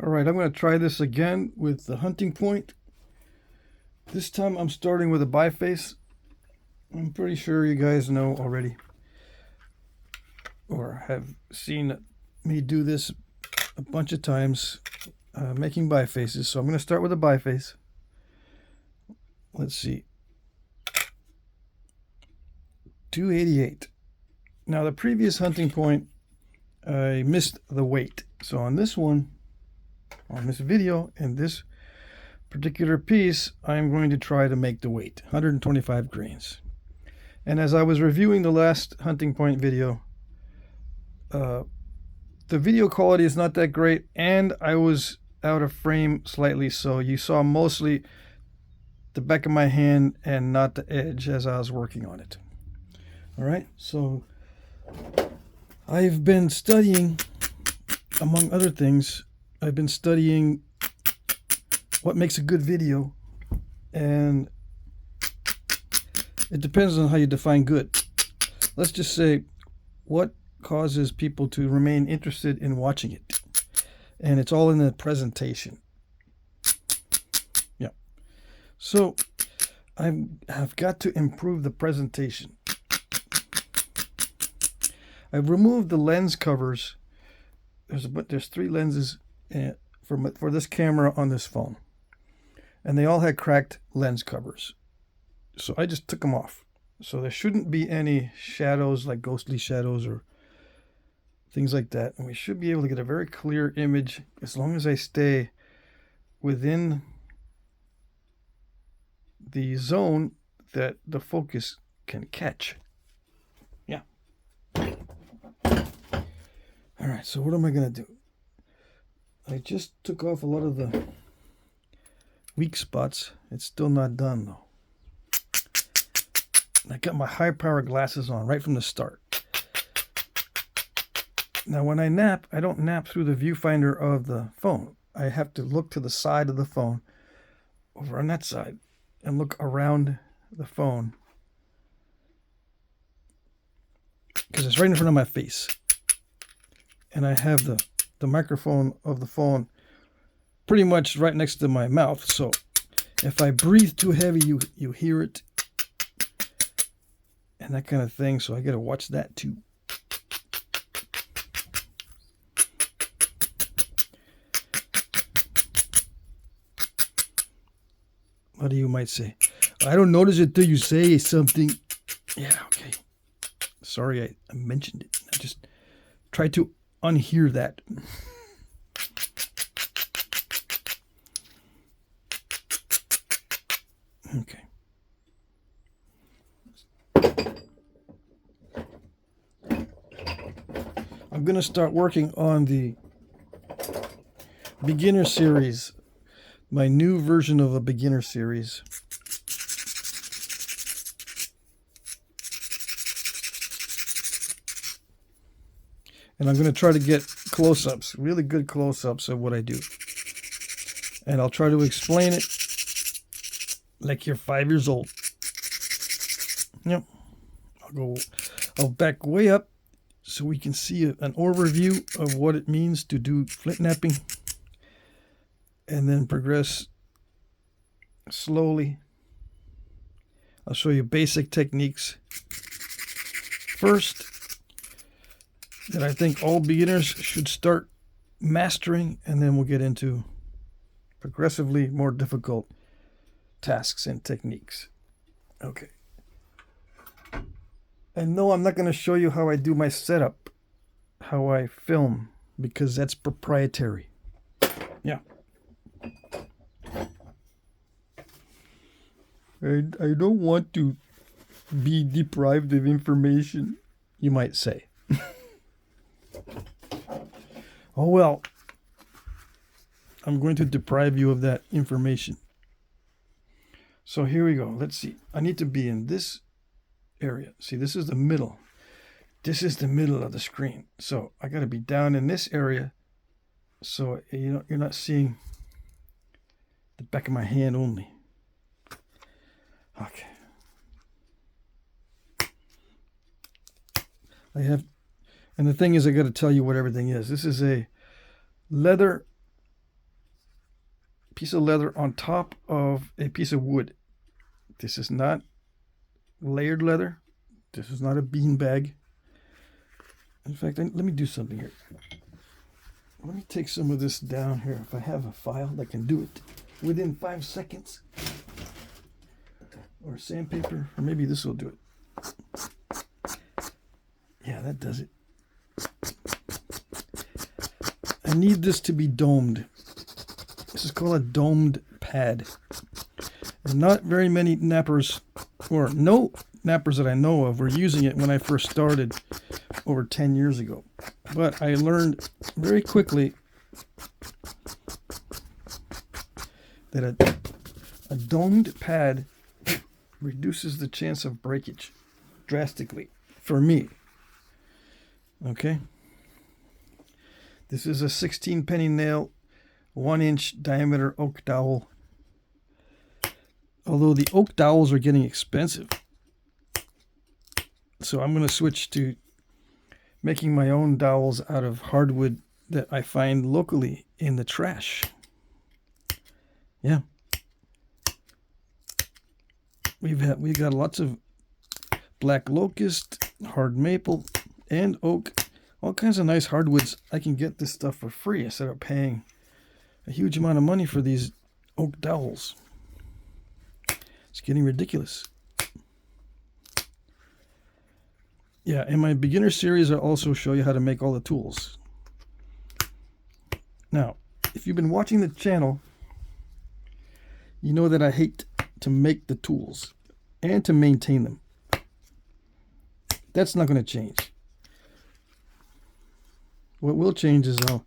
Alright, I'm going to try this again with the hunting point. This time I'm starting with a biface. I'm pretty sure you guys know already, or have seen me do this a bunch of times, making bifaces. So I'm going to start with a biface. Let's see. 288. Now the previous hunting point, I missed the weight. So on this one, on this video, in this particular piece, I'm going to try to make the weight, 125 grains. And as I was reviewing the last hunting point video, the video quality is not that great, and I was out of frame slightly, so you saw mostly the back of my hand and not the edge as I was working on it. All right, so I've been studying, among other things, I've been studying what makes a good video, and it depends on how you define good. Let's just say what causes people to remain interested in watching it, and it's all in the presentation. Yeah, so I've got to improve the presentation. I've removed the lens covers. There's 3 lenses for this camera on this phone, and they all had cracked lens covers, so I just took them off. So there shouldn't be any shadows, like ghostly shadows or things like that, and we should be able to get a very clear image as long as I stay within the zone that the focus can catch. Yeah. All right, so what am I going to do? I just took off a lot of the weak spots. It's still not done, though. I got my high power glasses on right from the start. Now, when I nap, I don't nap through the viewfinder of the phone. I have to look to the side of the phone, over on that side, and look around the phone, because it's right in front of my face. And I have the microphone of the phone pretty much right next to my mouth. So if I breathe too heavy, you hear it. And that kind of thing. So I got to watch that too. What do you might say? I don't notice it till you say something. Yeah, okay. Sorry I mentioned it. I just tried to unhear that. Okay. I'm going to start working on the beginner series, my new version of a beginner series. And I'm going to try to get close-ups, really good close-ups of what I do. And I'll try to explain it like you're 5 years old. Yep. I'll back way up so we can see an overview of what it means to do Flintknapping, and then progress slowly. I'll show you basic techniques first that I think all beginners should start mastering, and then we'll get into progressively more difficult tasks and techniques. Okay. And no, I'm not going to show you how I do my setup, how I film, because that's proprietary. Yeah. I don't want to be deprived of information, you might say. Oh well, I'm going to deprive you of that information. So here we go. Let's see. I need to be in this area. See, this is the middle. This is the middle of the screen. So I got to be down in this area, so you're not seeing the back of my hand only. Okay. And the thing is, I got to tell you what everything is. This is a leather piece of leather on top of a piece of wood. This is not layered leather. This is not a bean bag. In fact, let me do something here. Let me take some of this down here. If I have a file that can do it within 5 seconds. Or sandpaper, or maybe this will do it. Yeah, that does it. I need this to be domed. This is called a domed pad. And not very many nappers, or no nappers that I know of, were using it when I first started over 10 years ago. But I learned very quickly that a domed pad reduces the chance of breakage drastically for me. Okay. This is a 16 penny nail, 1-inch diameter oak dowel. Although the oak dowels are getting expensive. So I'm going to switch to making my own dowels out of hardwood that I find locally in the trash. Yeah. We've got lots of black locust, hard maple, and oak. All kinds of nice hardwoods. I can get this stuff for free instead of paying a huge amount of money for these oak dowels. It's getting ridiculous. Yeah, in my beginner series, I'll also show you how to make all the tools. Now, if you've been watching the channel, you know that I hate to make the tools and to maintain them. That's not going to change. What will change is I'll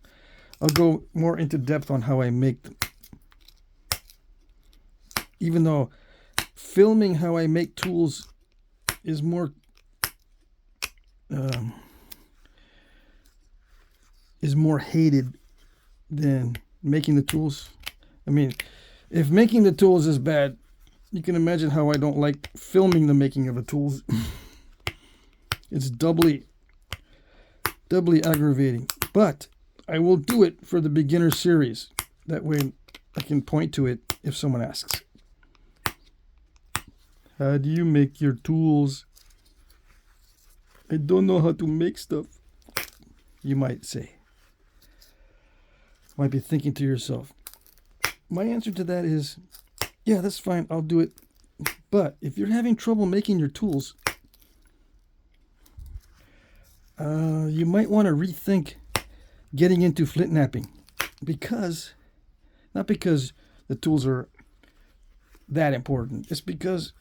go more into depth on how I make them. Even though filming how I make tools is more hated than making the tools. I mean, if making the tools is bad, you can imagine how I don't like filming the making of the tools. It's doubly aggravating. But I will do it for the beginner series. That way I can point to it if someone asks. How do you make your tools? I don't know how to make stuff. You might say. Might be thinking to yourself. My answer to that is, yeah, that's fine. I'll do it. But if you're having trouble making your tools, you might want to rethink getting into Flintknapping. Not because the tools are that important. It's because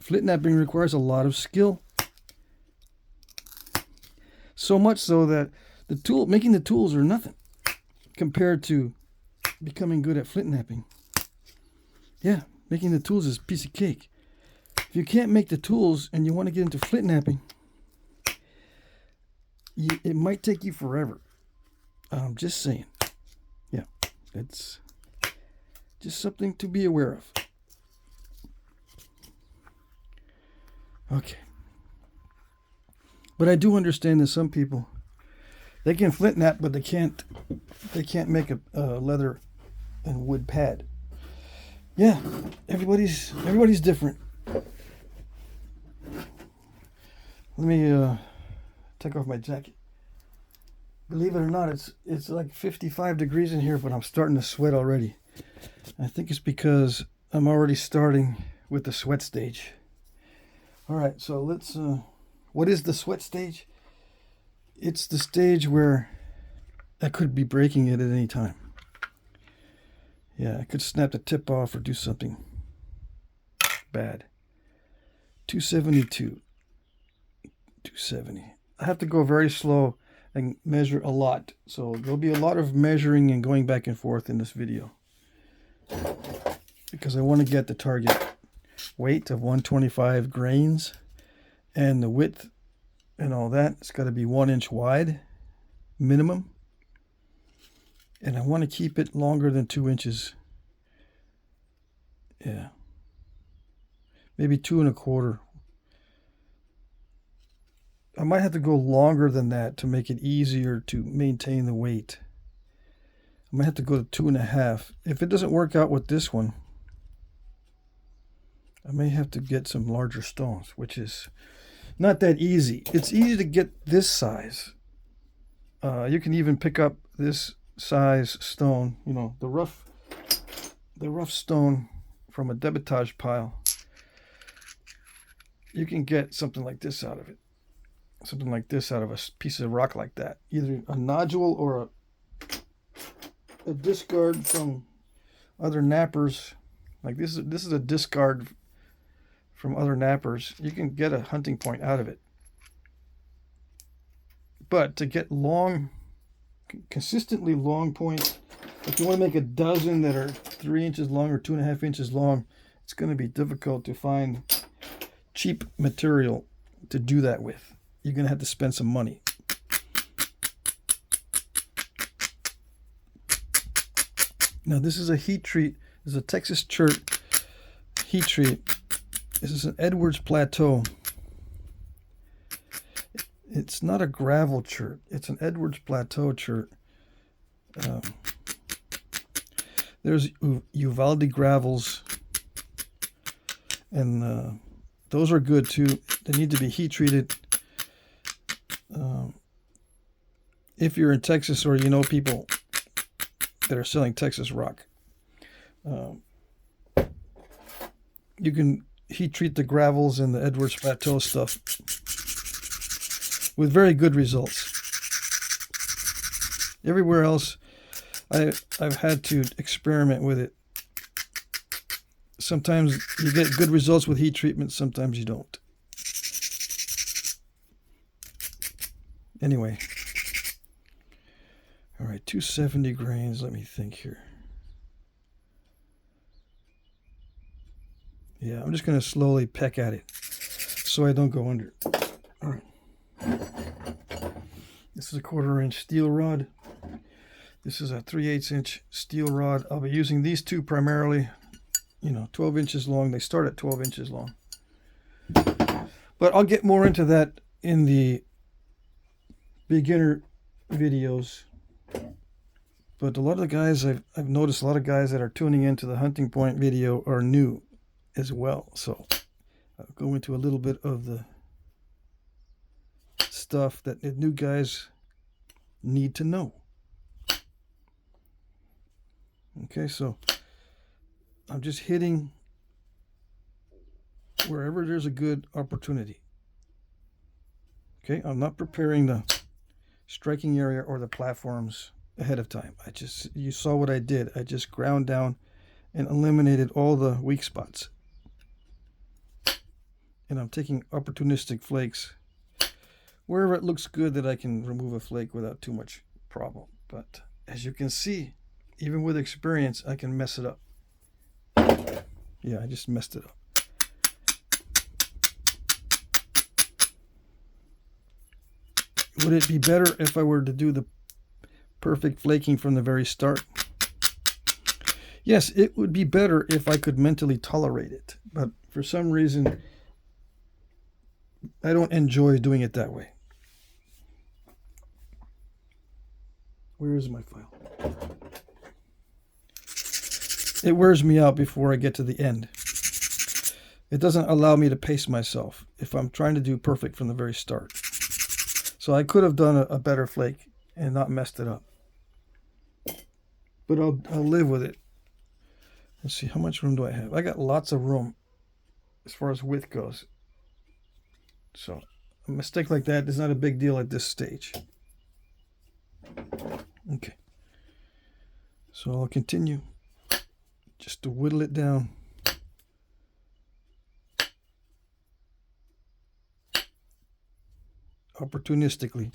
Flintknapping requires a lot of skill. So much so that making the tools are nothing compared to becoming good at Flintknapping. Yeah, making the tools is a piece of cake. If you can't make the tools and you want to get into Flintknapping, it might take you forever. I'm just saying. Yeah, it's just something to be aware of. Okay. But I do understand that some people, they can flint knap, but they can't make a leather and wood pad. Yeah, everybody's different. Let me take off my jacket. Believe it or not, it's like 55 degrees in here, but I'm starting to sweat already. I think it's because I'm already starting with the sweat stage. All right, so let's. What is the sweat stage? It's the stage where I could be breaking it at any time. Yeah, I could snap the tip off or do something bad. 272. 270. I have to go very slow and measure a lot. So there'll be a lot of measuring and going back and forth in this video. Because I want to get the target weight of 125 grains. And the width and all that, it's got to be 1 inch wide minimum. And I want to keep it longer than 2 inches. Yeah. Maybe 2 1/4. I might have to go longer than that to make it easier to maintain the weight. I might have to go to 2.5. If it doesn't work out with this one, I may have to get some larger stones, which is not that easy. It's easy to get this size. You can even pick up this size stone, you know, the rough stone from a debitage pile. You can get something like this out of it. Something like this out of a piece of rock like that. Either a nodule or a discard from other knappers. Like this is a discard from other knappers. You can get a hunting point out of it. But to get long, consistently long points, if you want to make a dozen that are 3 inches long or 2.5 inches long, it's going to be difficult to find cheap material to do that with. You're going to have to spend some money. Now this is a heat treat. This is a Texas chert heat treat. This is an Edwards Plateau. It's not a gravel chert. It's an Edwards Plateau chert. There's Uvalde gravels, and those are good too. They need to be heat treated. If you're in Texas or you know people that are selling Texas rock, you can heat treat the gravels and the Edwards Plateau stuff with very good results. Everywhere else, I've had to experiment with it. Sometimes you get good results with heat treatment, sometimes you don't. Anyway. All right, 270 grains. Let me think here. Yeah, I'm just going to slowly peck at it so I don't go under. All right. This is a 1/4 inch steel rod. This is a 3/8 inch steel rod. I'll be using these two primarily. You know, 12 inches long. They start at 12 inches long. But I'll get more into that in the beginner videos. But a lot of the guys, I've noticed a lot of guys that are tuning into the hunting point video are new as well. So I'll go into a little bit of the stuff that the new guys need to know. Okay, so I'm just hitting wherever there's a good opportunity. Okay, I'm not preparing the striking area or the platforms ahead of time. You saw what I did. I just ground down and eliminated all the weak spots. And I'm taking opportunistic flakes wherever it looks good that I can remove a flake without too much problem. But as you can see, even with experience, I can mess it up. Yeah, I just messed it up. Would it be better if I were to do the perfect flaking from the very start? Yes, it would be better if I could mentally tolerate it. But for some reason, I don't enjoy doing it that way. Where is my file? It wears me out before I get to the end. It doesn't allow me to pace myself if I'm trying to do perfect from the very start. So I could have done a better flake and not messed it up. But I'll live with it. Let's see, how much room do I have? I got lots of room as far as width goes. So a mistake like that is not a big deal at this stage. Okay. So I'll continue just to whittle it down. Opportunistically.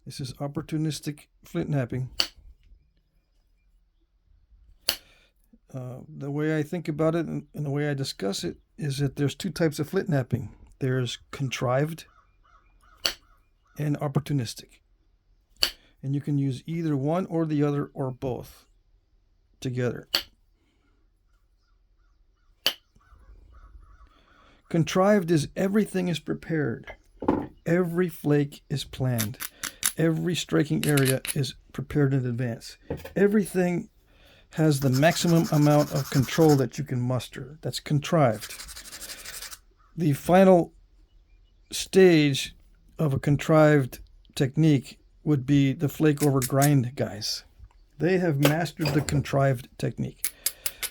This is opportunistic flint knapping. The way I think about it and the way I discuss it is that there's two types of flint knapping. There's contrived and opportunistic. And you can use either one or the other or both together. Contrived is everything is prepared. Every flake is planned. Every striking area is prepared in advance. Everything has the maximum amount of control that you can muster. That's contrived. The final stage of a contrived technique would be the flake over grind guys. They have mastered the contrived technique.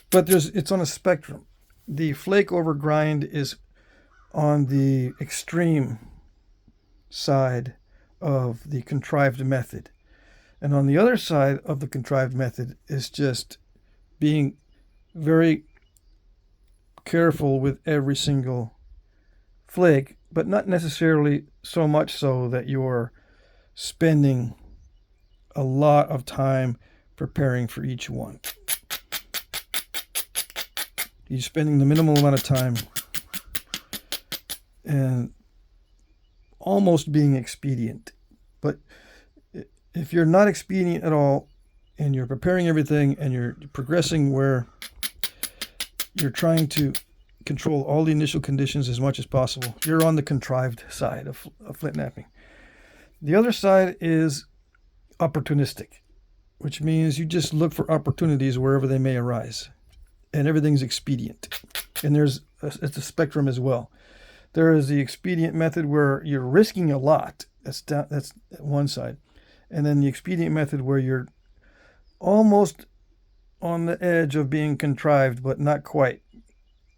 But it's on a spectrum. The flake over grind is on the extreme side of the contrived method. And on the other side of the contrived method is just being very careful with every single flake, but not necessarily so much so that you're spending a lot of time preparing for each one. You're spending the minimal amount of time and almost being expedient. But if you're not expedient at all and you're preparing everything and you're progressing where you're trying to control all the initial conditions as much as possible, you're on the contrived side of flint knapping. The other side is opportunistic, which means you just look for opportunities wherever they may arise. And everything's expedient. And it's a spectrum as well. There is the expedient method where you're risking a lot. That's one side. And then the expedient method where you're almost on the edge of being contrived, but not quite.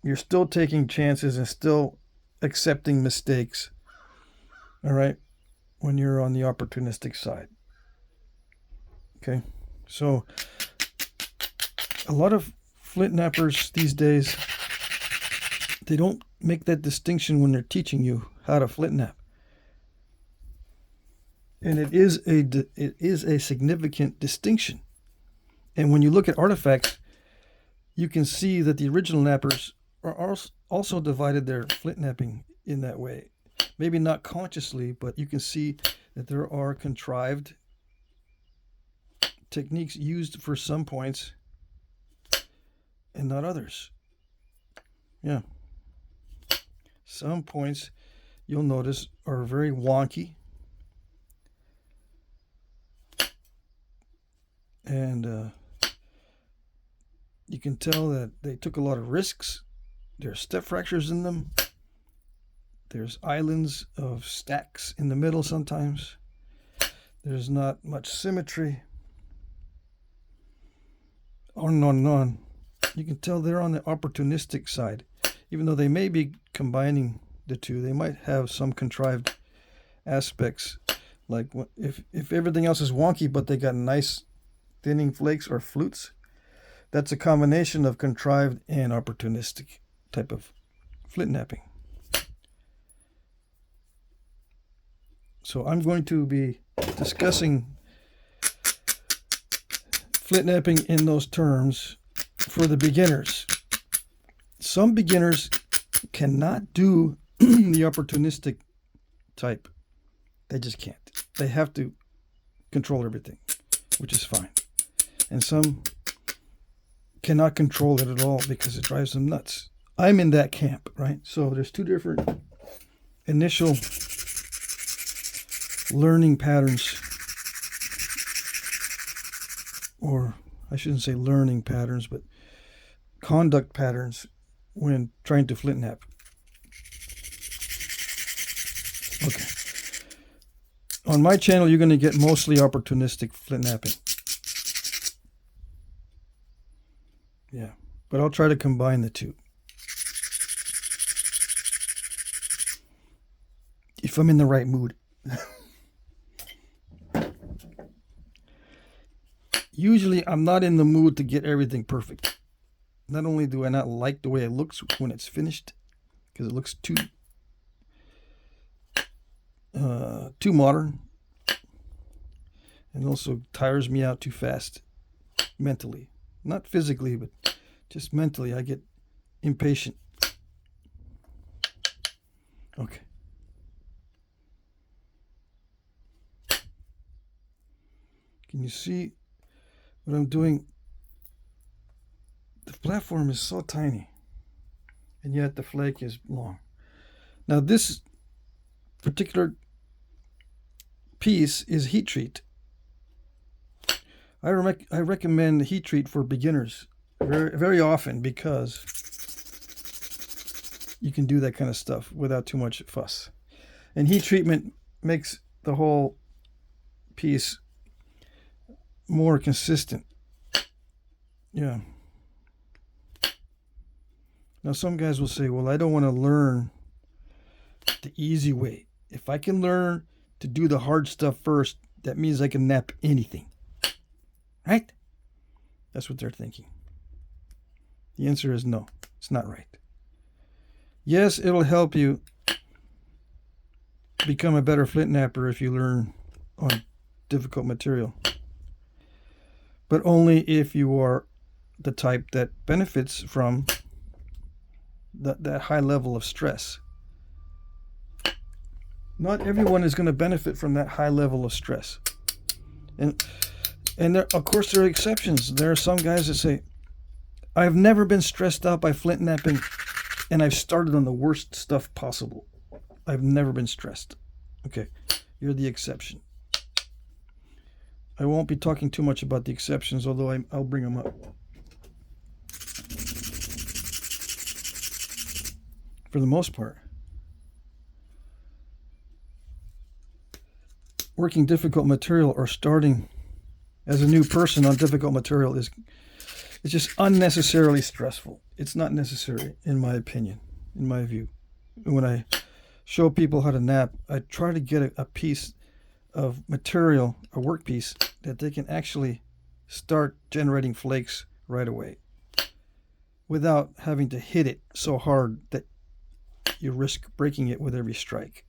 You're still taking chances and still accepting mistakes. All right? When you're on the opportunistic side. Okay? So, a lot of flint knappers these days, they don't make that distinction when they're teaching you how to flint knap. And it is a significant distinction. And when you look at artifacts, you can see that the original knappers are also divided their flint knapping in that way. Maybe not consciously, but you can see that there are contrived techniques used for some points and not others. Yeah. Some points you'll notice are very wonky. And you can tell that they took a lot of risks. There's step fractures in them. There's islands of stacks in the middle sometimes. There's not much symmetry. On and on and on. You can tell they're on the opportunistic side. Even though they may be combining the two, they might have some contrived aspects. Like if everything else is wonky, but they got nice thinning flakes or flutes, that's a combination of contrived and opportunistic type of flint knapping. So I'm going to be discussing flint knapping in those terms for the beginners. Some beginners cannot do the opportunistic type. They just can't. They have to control everything, which is fine. And some cannot control it at all because it drives them nuts. I'm in that camp, right? So there's two different initial learning patterns, or I shouldn't say learning patterns, but conduct patterns when trying to flint knap. Okay. On my channel, you're going to get mostly opportunistic flint knapping. Yeah, but I'll try to combine the two. If I'm in the right mood. Usually, I'm not in the mood to get everything perfect. Not only do I not like the way it looks when it's finished, because it looks too modern, and also tires me out too fast mentally. Not physically, but just mentally. I get impatient. Okay. Can you see what I'm doing? The platform is so tiny, and yet the flake is long. Now this particular piece is heat treat. I recommend heat treat for beginners very, very often because you can do that kind of stuff without too much fuss. And heat treatment makes the whole piece more consistent. Yeah. Now some guys will say, well, I don't want to learn the easy way. If I can learn to do the hard stuff first, that means I can nap anything. Right? That's what they're thinking. The answer is no, it's not right. Yes, it'll help you become a better flint napper if you learn on difficult material. But only if you are the type that benefits from that high level of stress. Not everyone is going to benefit from that high level of stress. And there, of course, there are exceptions. There are some guys that say, I've never been stressed out by flint napping, and I've started on the worst stuff possible. I've never been stressed. Okay, you're the exception. I won't be talking too much about the exceptions, although I'll bring them up. For the most part, working difficult material or starting as a new person on difficult material is just unnecessarily stressful. It's not necessary, in my opinion, in my view. When I show people how to nap, I try to get a piece of material, a workpiece, that they can actually start generating flakes right away without having to hit it so hard that you risk breaking it with every strike.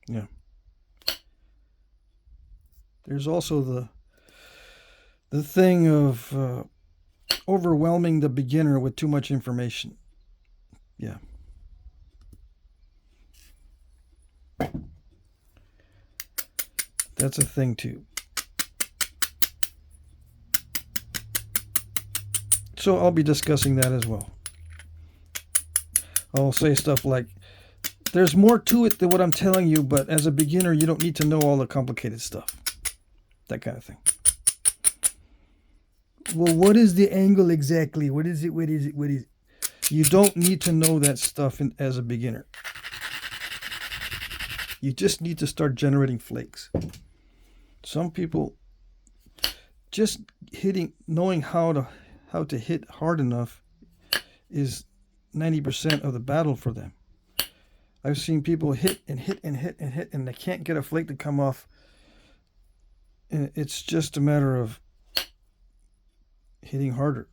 Yeah. There's also the thing of overwhelming the beginner with too much information. Yeah. That's a thing too. So I'll be discussing that as well. I'll say stuff like, there's more to it than what I'm telling you, but as a beginner, you don't need to know all the complicated stuff. That kind of thing. Well, what is the angle exactly? What is it? What is it? What is it? You don't need to know that stuff as a beginner. You just need to start generating flakes. Some people just knowing how to hit hard enough is 90% of the battle for them. I've seen people hit and hit and hit and hit, and they can't get a flake to come off. And it's just a matter of hitting harder.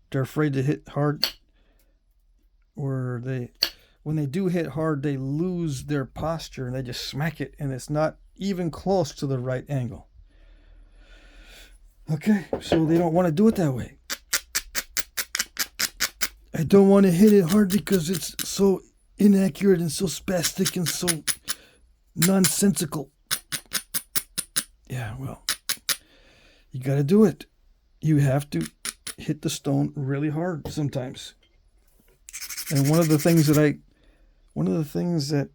They're afraid to hit hard, or when they do hit hard, they lose their posture and they just smack it, and it's not even close to the right angle. Okay, so they don't want to do it that way. I don't want to hit it hard because it's so inaccurate and so spastic and so nonsensical. Yeah, well, you got to do it. You have to hit the stone really hard sometimes. And one of the things that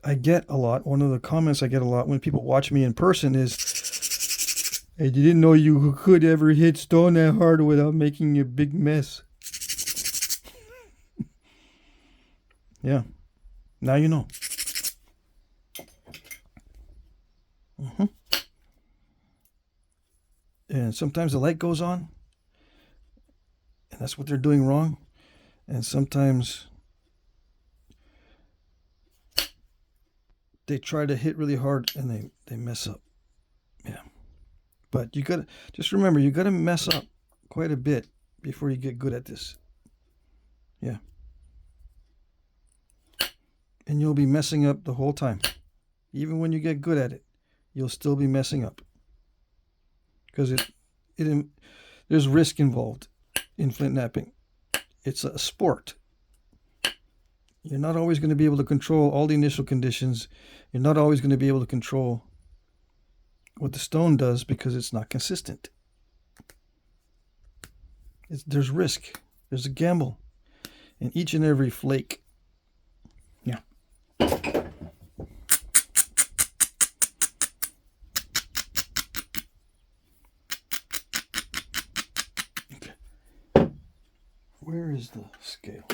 I get a lot, one of the comments I get a lot when people watch me in person is, I didn't know you could ever hit stone that hard without making a big mess. Yeah, now you know. And sometimes the light goes on, and that's what they're doing wrong. And sometimes they try to hit really hard and they mess up. Yeah. But you gotta just remember, you gotta mess up quite a bit before you get good at this. Yeah. And you'll be messing up the whole time. Even when you get good at it, you'll still be messing up. Because there's risk involved in flint napping. It's a sport. You're not always going to be able to control all the initial conditions. You're not always going to be able to control what the stone does because it's not consistent. There's risk. There's a gamble in each and every flake. Yeah. Where is the scale?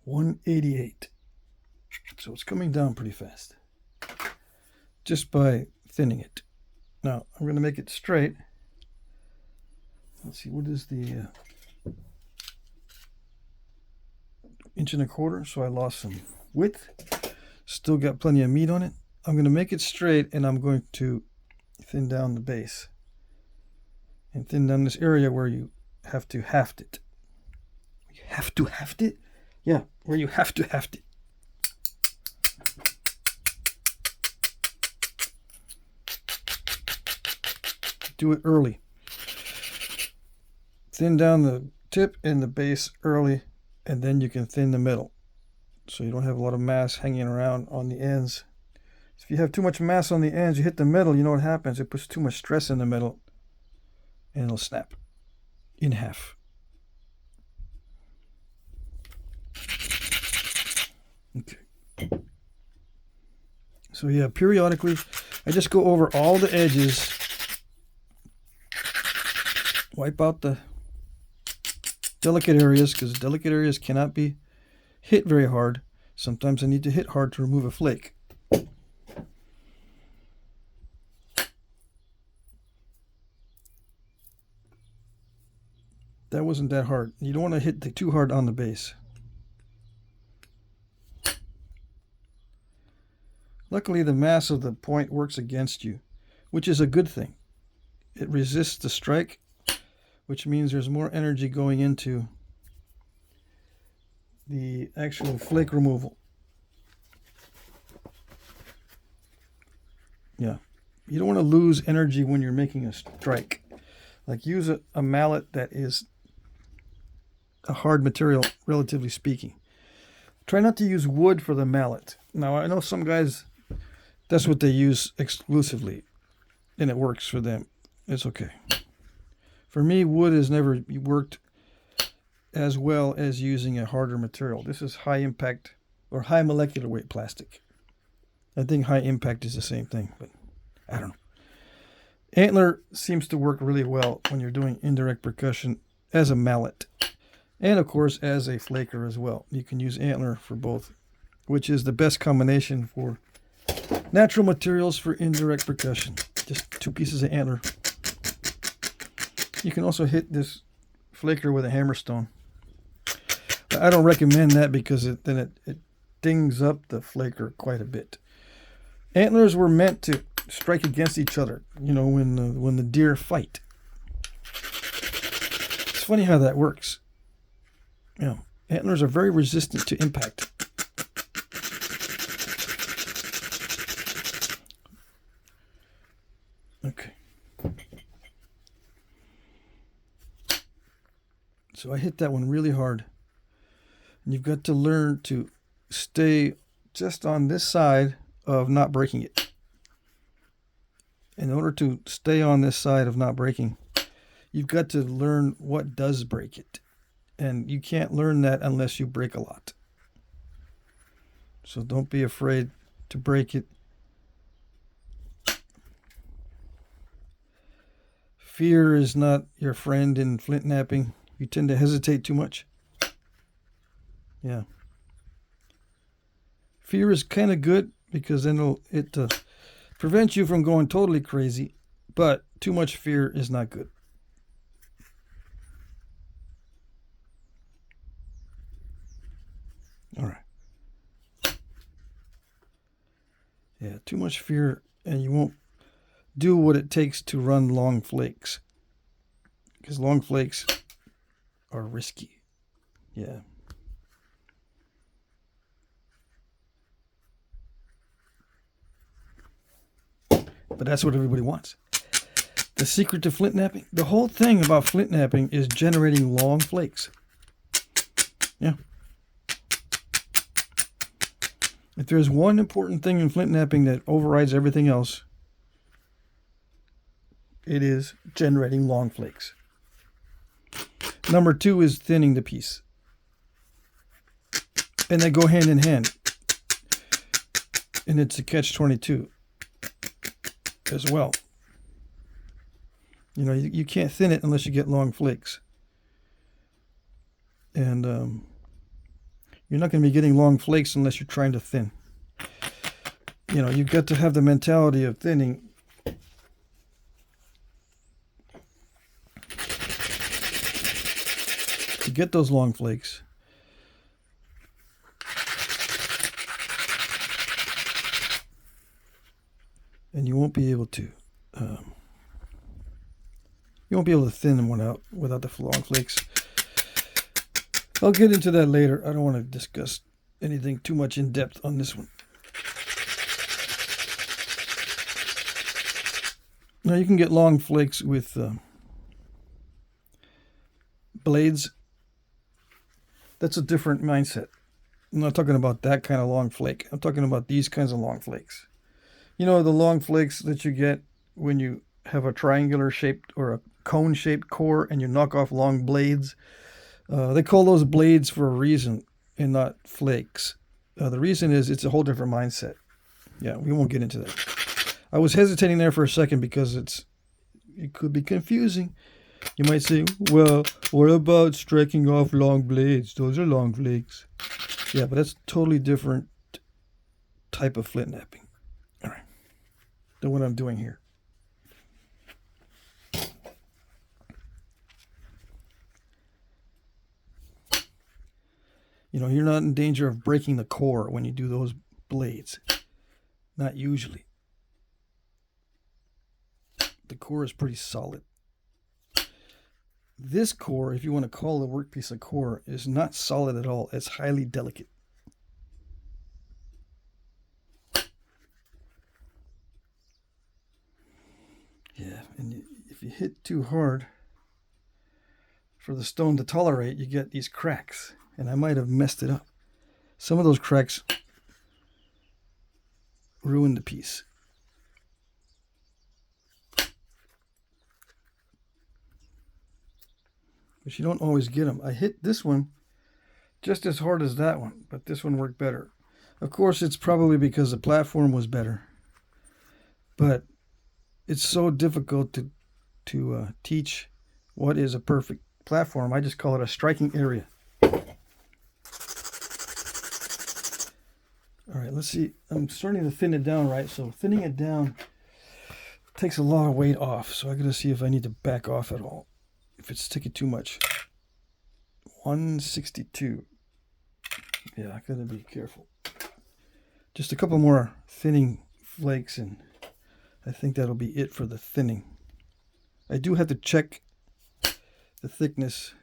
$188. So it's coming down pretty fast just by thinning it. Now I'm going to make it straight. Let's see, what is the 1.25 inches? So I lost some width. Still got plenty of meat on it. I'm going to make it straight, and I'm going to thin down the base and thin down this area where you have to haft it. You have to haft it? Yeah, where you have to haft it. Do it early. Thin down the tip and the base early, and then you can thin the middle, so you don't have a lot of mass hanging around on the ends. If you have too much mass on the ends, you hit the middle, you know what happens? It puts too much stress in the middle, and it'll snap in half. Okay. So yeah, periodically, I just go over all the edges, wipe out the delicate areas, because delicate areas cannot be hit very hard. Sometimes I need to hit hard to remove a flake. That wasn't that hard. You don't want to hit too hard on the base. Luckily, the mass of the point works against you, which is a good thing. It resists the strike, which means there's more energy going into the actual flake removal. Yeah, you don't want to lose energy when you're making a strike. Like, use a mallet that is a hard material, relatively speaking. Try not to use wood for the mallet. Now, I know some guys, that's what they use exclusively, and it works for them. It's okay. For me, wood has never worked as well as using a harder material. This is high impact or high molecular weight plastic. I think high impact is the same thing, but I don't know. Antler seems to work really well when you're doing indirect percussion as a mallet, and of course as a flaker as well. You can use antler for both, which is the best combination for natural materials for indirect percussion. Just 2 pieces of antler. You can also hit this flaker with a hammerstone. But I don't recommend that because it dings up the flaker quite a bit. Antlers were meant to strike against each other, you know, when the deer fight. It's funny how that works. You know, antlers are very resistant to impact. Okay. So I hit that one really hard. And you've got to learn to stay just on this side of not breaking it. In order to stay on this side of not breaking, you've got to learn what does break it. And you can't learn that unless you break a lot. So don't be afraid to break it. Fear is not your friend in flint knapping. You tend to hesitate too much. Yeah. Fear is kind of good because then it prevents you from going totally crazy, but too much fear is not good. All right. Yeah, too much fear and you won't do what it takes to run long flakes, because long flakes are risky. Yeah. But that's what everybody wants. The secret to flint knapping, the whole thing about flint knapping is generating long flakes. Yeah. If there's one important thing in flint knapping that overrides everything else, it is generating long flakes. Number 2 is thinning the piece. And they go hand in hand. And it's a catch-22 as well. You know, you can't thin it unless you get long flakes. And you're not going to be getting long flakes unless you're trying to thin. You know, you've got to have the mentality of thinning. To get those long flakes. And you won't be able to thin them out without the long flakes. I'll get into that later. I don't want to discuss anything too much in depth on this one. Now you can get long flakes with blades. That's a different mindset. I'm not talking about that kind of long flake. I'm talking about these kinds of long flakes. You know, the long flakes that you get when you have a triangular shaped or a cone shaped core and you knock off long blades. They call those blades for a reason and not flakes. The reason is it's a whole different mindset. Yeah, we won't get into that. I was hesitating there for a second because it could be confusing. You might say, well, what about striking off long blades? Those are long flakes. Yeah, but that's a totally different type of flint knapping. All right. Than what I'm doing here. You know, you're not in danger of breaking the core when you do those blades. Not usually. The core is pretty solid. This core, if you want to call the workpiece a core, is not solid at all. It's highly delicate. Yeah, and if you hit too hard for the stone to tolerate, you get these cracks. And I might have messed it up. Some of those cracks ruined the piece. But you don't always get them. I hit this one just as hard as that one, but this one worked better. Of course, it's probably because the platform was better. But it's so difficult to teach what is a perfect platform. I just call it a striking area. All right, let's see. I'm starting to thin it down, right? So thinning it down takes a lot of weight off. So I got to see if I need to back off at all. If it's taking too much. 162. Yeah, I got to be careful. Just a couple more thinning flakes and I think that'll be it for the thinning. I do have to check the thickness,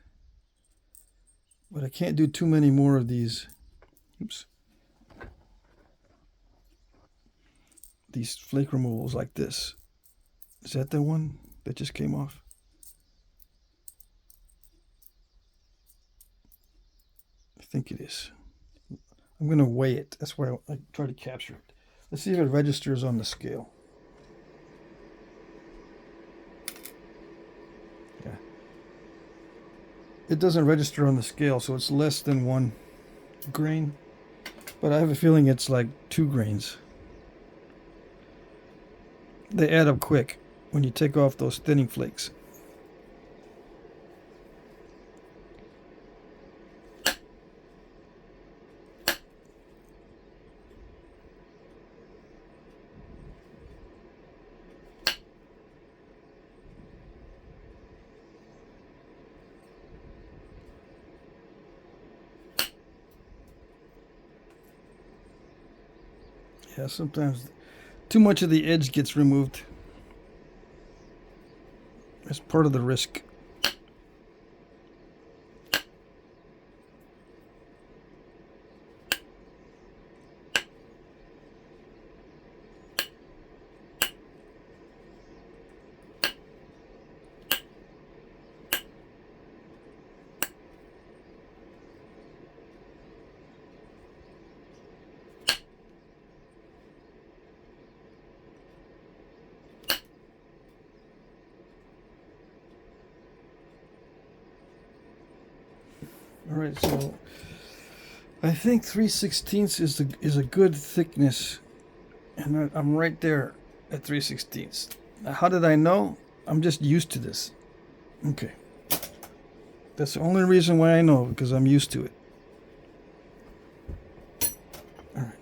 but I can't do too many more of these. Oops. These flake removals like this. Is that the one that just came off? I think it is. I'm going to weigh it. That's why I try to capture it. Let's see if it registers on the scale. Yeah. It doesn't register on the scale, so it's less than 1 grain. But I have a feeling it's like 2 grains. They add up quick when you take off those thinning flakes. Yeah, sometimes too much of the edge gets removed. That's part of the risk. All right, so I think 3/16 is a good thickness And I'm right there at 3/16. How did I know? I'm just used to this. Okay. That's the only reason why I know, because I'm used to it. All right.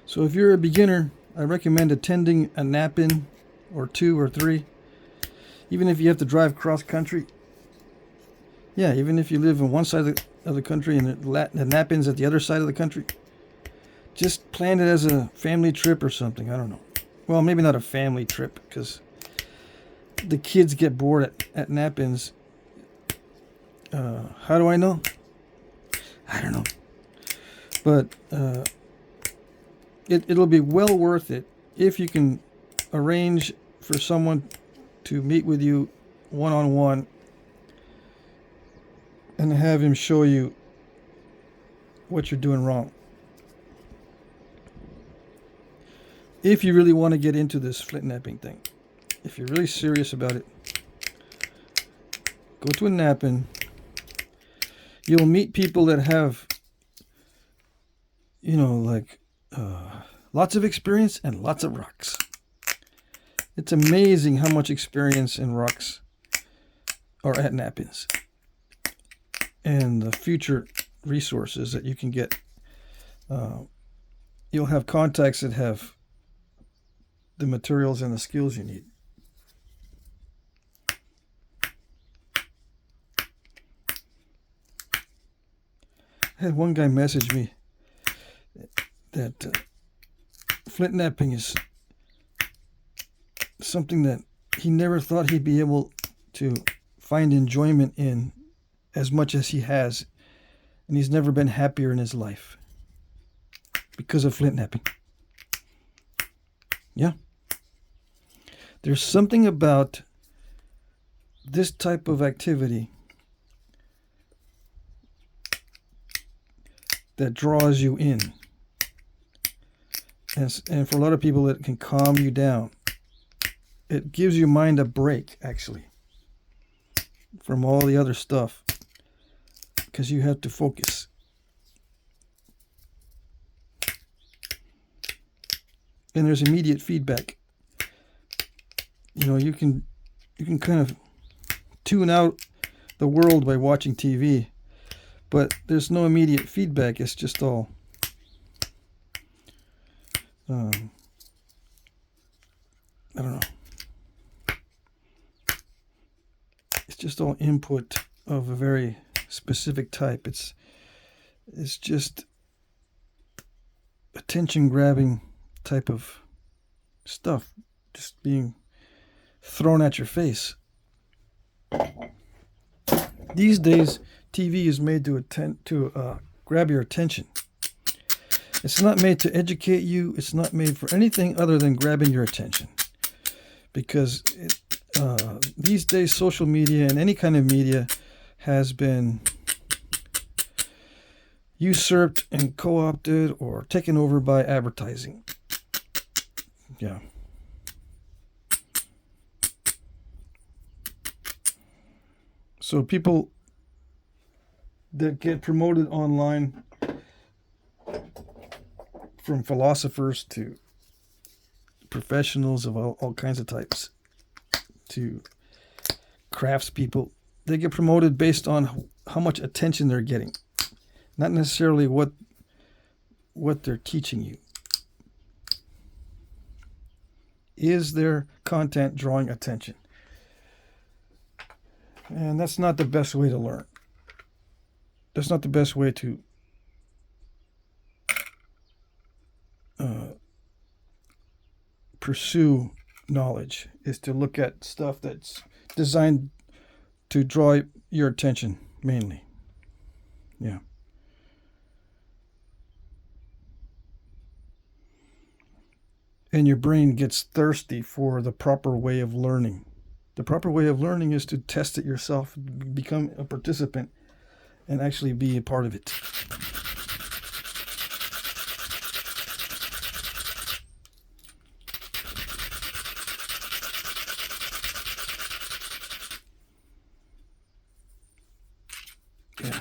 So if you're a beginner, I recommend attending a nap-in or 2 or 3. Even if you have to drive cross country. Yeah, even if you live on one side of the country and the nap-in's at the other side of the country. Just plan it as a family trip or something. I don't know. Well, maybe not a family trip, because the kids get bored at nap-ins. How do I know? I don't know. But it'll be well worth it if you can arrange for someone to meet with you one-on-one and have him show you what you're doing wrong. If you really want to get into this Flintknapping thing, if you're really serious about it, go to a nap-in. You'll meet people that have, like lots of experience and lots of rocks. It's amazing how much experience and rocks are at nap-ins, and the future resources that you can get. You'll have contacts that have the materials and the skills you need. I had one guy message me that Flintknapping is something that he never thought he'd be able to find enjoyment in as much as he has, and he's never been happier in his life because of Flintknapping. Yeah. There's something about this type of activity that draws you in. And for a lot of people, it can calm you down. It gives your mind a break, actually, from all the other stuff, because you have to focus. And there's immediate feedback. You can kind of tune out the world by watching TV, but there's no immediate feedback. It's just all I don't know. It's just all input of a very specific type. It's just attention grabbing type of stuff just being thrown at your face. These days, TV is made to grab your attention. It's not made to educate you. It's not made for anything other than grabbing your attention. Because these days, social media and any kind of media has been usurped and co-opted or taken over by advertising. Yeah. So people that get promoted online, from philosophers to professionals of all kinds of types, to craftspeople, they get promoted based on how much attention they're getting, not necessarily what they're teaching you. Is their content drawing attention? And that's not the best way to learn. That's not the best way to pursue knowledge, is to look at stuff that's designed to draw your attention mainly. Yeah. And your brain gets thirsty for the proper way of learning. The proper way of learning is to test it yourself, become a participant, and actually be a part of it. Yeah.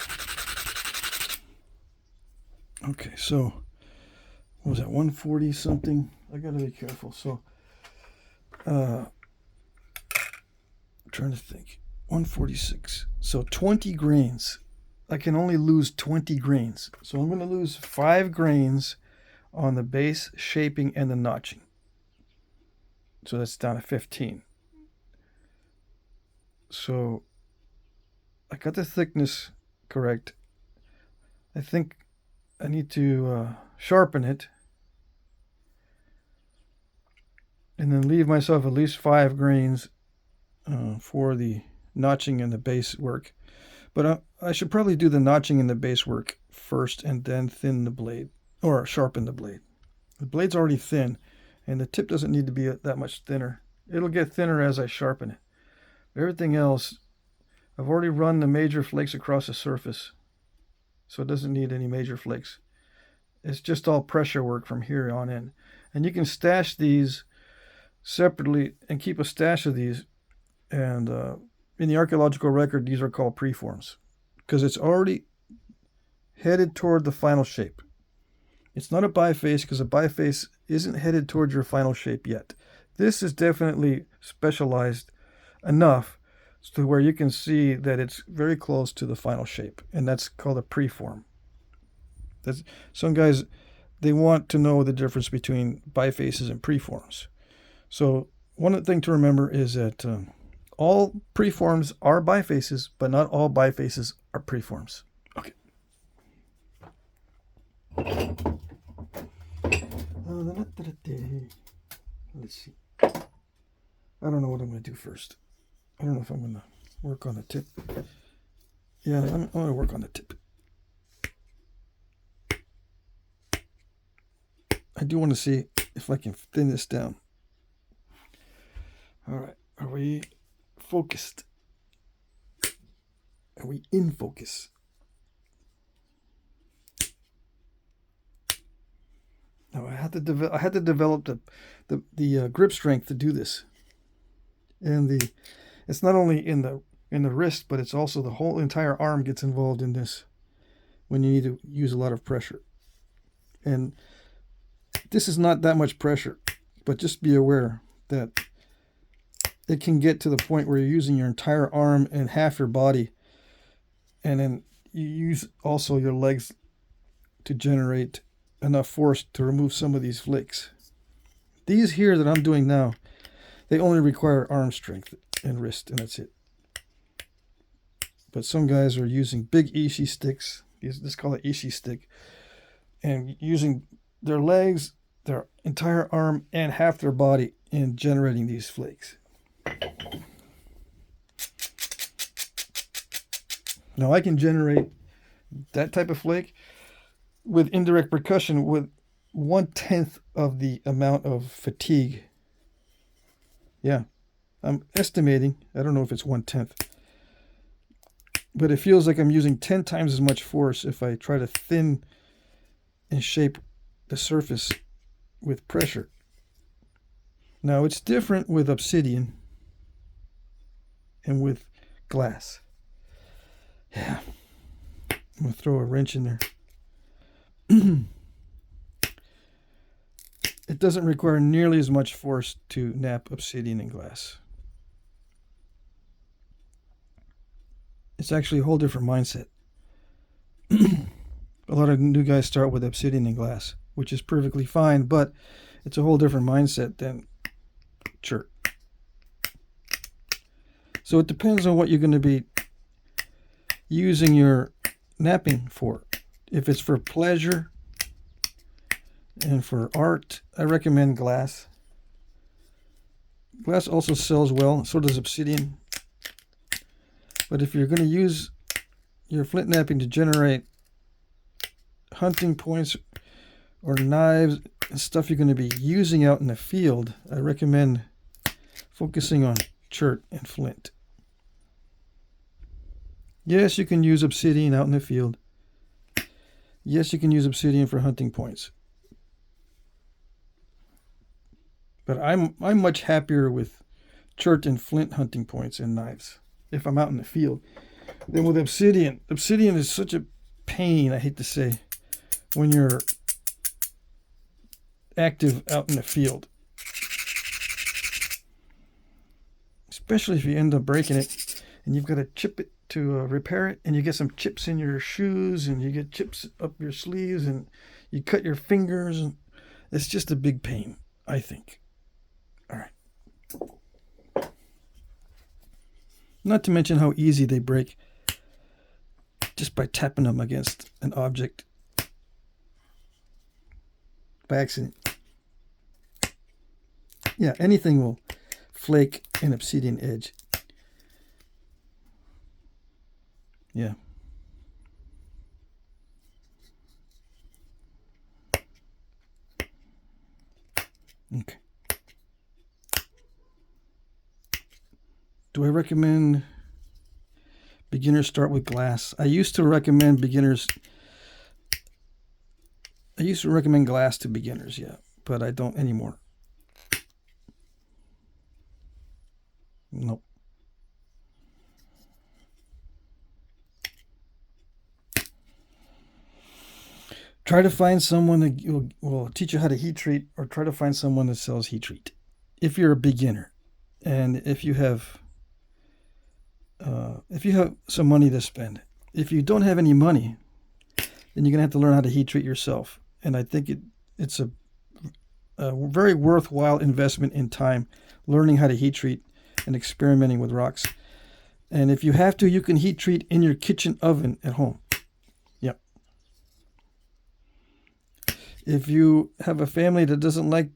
Okay, so what was that, 140 something? I gotta be careful. So trying to think. 146. So 20 grains. I can only lose 20 grains. So I'm going to lose 5 grains on the base shaping and the notching. So that's down to 15. So I got the thickness correct. I think I need to sharpen it and then leave myself at least 5 grains for the notching and the base work. But I should probably do the notching and the base work first and then thin the blade, or sharpen the blade. The blade's already thin, and the tip doesn't need to be that much thinner. It'll get thinner as I sharpen it. Everything else, I've already run the major flakes across the surface, so it doesn't need any major flakes. It's just all pressure work from here on in. And you can stash these separately and keep a stash of these. And in the archaeological record, these are called preforms because it's already headed toward the final shape. It's not a biface because a biface isn't headed towards your final shape yet. This is definitely specialized enough to where you can see that it's very close to the final shape, and that's called a preform. Some guys, they want to know the difference between bifaces and preforms. So one thing to remember is that all preforms are bifaces, but not all bifaces are preforms. Okay. Let's see. I don't know what I'm going to do first. I don't know if I'm going to work on the tip. Yeah, I'm going to work on the tip. I do want to see if I can thin this down. All right. Are we focused? Are we in focus? Now I had to develop the grip strength to do this, and it's not only in the wrist, but it's also the whole entire arm gets involved in this when you need to use a lot of pressure. And this is not that much pressure, but just be aware that it can get to the point where you're using your entire arm and half your body, and then you use also your legs to generate enough force to remove some of these flakes. These here that I'm doing now, they only require arm strength and wrist, and that's it. But some guys are using big ishi sticks. Let's call it ishi stick, and using their legs, their entire arm, and half their body in generating these flakes. Now I can generate that type of flake with indirect percussion with 1/10 of the amount of fatigue. Yeah, I'm estimating. I don't know if it's 1/10, but it feels like I'm using 10 times as much force if I try to thin and shape the surface with pressure. Now it's different with obsidian and with glass. Yeah, I'm gonna throw a wrench in there. It doesn't require nearly as much force to knap obsidian and glass. It's actually a whole different mindset. A lot of new guys start with obsidian and glass, which is perfectly fine, but it's a whole different mindset than chert. So it depends on what you're going to be using your knapping for. If it's for pleasure and for art, I recommend glass. Glass also sells well, so does obsidian. But if you're going to use your flint knapping to generate hunting points or knives and stuff you're going to be using out in the field, I recommend focusing on chert and flint. Yes, you can use obsidian out in the field. Yes, you can use obsidian for hunting points. But I'm much happier with chert and flint hunting points and knives if I'm out in the field than with obsidian. Obsidian is such a pain, I hate to say, when you're active out in the field. Especially if you end up breaking it and you've got to chip it to repair it, and you get some chips in your shoes and you get chips up your sleeves and you cut your fingers, and it's just a big pain, I think. All right. Not to mention how easy they break just by tapping them against an object by accident. Yeah, anything will flake an obsidian edge. Yeah. Okay. Do I recommend beginners start with glass? I used to recommend glass to beginners, yeah, but I don't anymore. Nope. Try to find someone that will teach you how to heat treat, or try to find someone that sells heat treat if you're a beginner. And if you have some money to spend. If you don't have any money, then you're going to have to learn how to heat treat yourself. And I think it's a very worthwhile investment in time, learning how to heat treat and experimenting with rocks. And if you have to, you can heat treat in your kitchen oven at home. Yep. If you have a family that doesn't like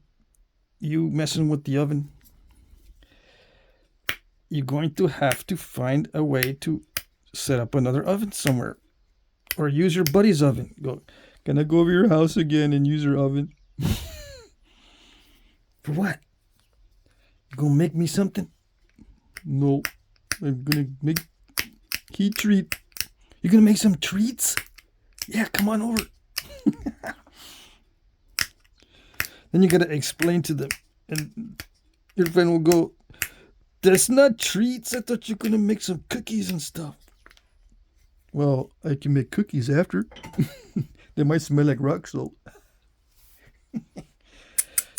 you messing with the oven, you're going to have to find a way to set up another oven somewhere, or use your buddy's oven. Can I go over your house again and use your oven? For what? You gonna make me something? No, I'm gonna make heat treat. You're gonna make some treats? Yeah, come on over. Then you gotta explain to them, and your friend will go, "That's not treats. I thought you were gonna make some cookies and stuff." Well, I can make cookies after. They might smell like rock salt.